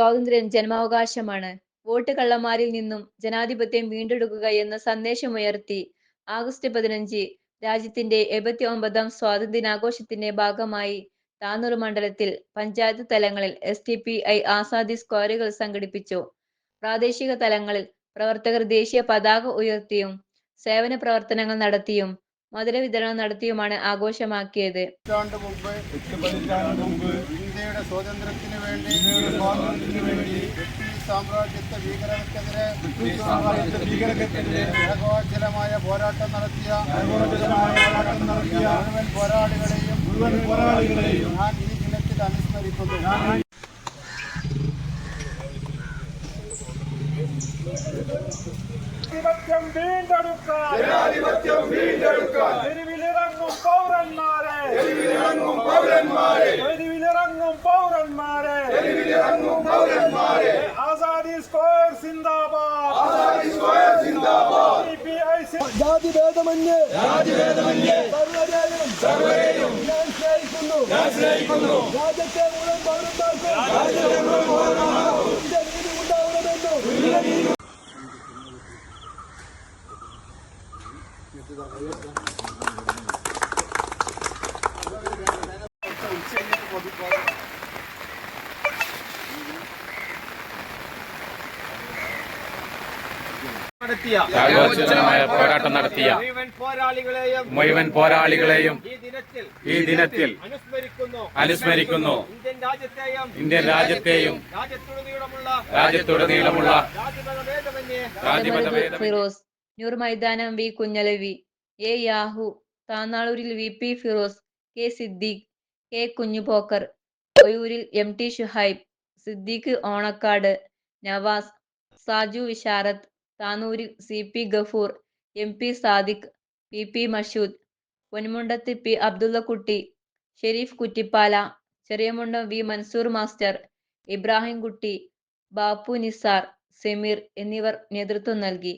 സ്വാതന്ത്ര്യം ജന്മാവകാശമാണ്. വോട്ട് കള്ളന്മാരിൽ നിന്നും ജനാധിപത്യം വീണ്ടെടുക്കുക എന്ന സന്ദേശമുയർത്തി ആഗസ്റ്റ് 15 രാജ്യത്തിന്റെ 79ാം സ്വാതന്ത്ര്യദിനാഘോഷത്തിന്റെ ഭാഗമായി താനൂർ മണ്ഡലത്തിൽ പഞ്ചായത്ത് തലങ്ങളിൽ SDPI ആസാദി സ്ക്വയറുകൾ സംഘടിപ്പിച്ചു. പ്രാദേശിക തലങ്ങളിൽ പ്രവർത്തകർ ദേശീയ പതാക ഉയർത്തിയും സേവന പ്രവർത്തനങ്ങൾ നടത്തിയും മധുര വിതരണം നടത്തിയുമാണ് ആഘോഷമാക്കിയത്. ഇന്ത്യയുടെ സ്വാതന്ത്ര്യത്തിന് വേണ്ടി ബ്രിട്ടീഷ് സാമ്രാജ്യത്തെ ഭീകരതയ്ക്കെതിരെ ഏകോചലമായ പോരാട്ടം നടത്തിയ മുഴുവൻ പോരാളികളെയും ഞാൻ ഈ ദിനത്തിൽ അനുസ്മരിക്കുന്നു. ജനാധിപത്യം വീണ്ടെടുക്കാൻ തെരുവിലിറങ്ങും പൗരന്മാരെ ആസാദി സ്ക്വയർ സിന്ദാബാദ് ജാതിഭേദമന്യേ സർവ്വരെയും ഞാൻ സ്നേഹിക്കുന്നു. രാജ്യത്തെ മുഴുവൻ പൗരന്മാർക്കും നീതി ഉണ്ടാവണമെന്നും പോരാട്ടം നടത്തിയ മുഴുവൻ പോരാളികളെയും ഈ ദിനത്തിൽ അനുസ്മരിക്കുന്നു. ഇന്ത്യൻ രാജ്യത്തെയും രാജ്യത്തുടനീളമുള്ള ഫിറോസ്, നൂർ മൈതാനം വി കുഞ്ഞലവി, എ യാഹു, താന്നാളൂരിൽ VP Firoz, K Siddique, K Kunhipokker, ഒയൂരിൽ MT ഷുഹൈബ്, സിദ്ദീഖ് ഓണക്കാട്, നവാസ്, സാജു വിശാരത്ത്, താനൂരിൽ CP Gafoor, MP Sadiq, PP Mashood, പൊന്മുണ്ടത്ത് P Abdullakutty, Sherif Kuttippala, Cheriyamundam V Mansoor master, Ibrahim Kutty, Bappu Nisar, Sameer എന്നിവർ നേതൃത്വം നൽകി.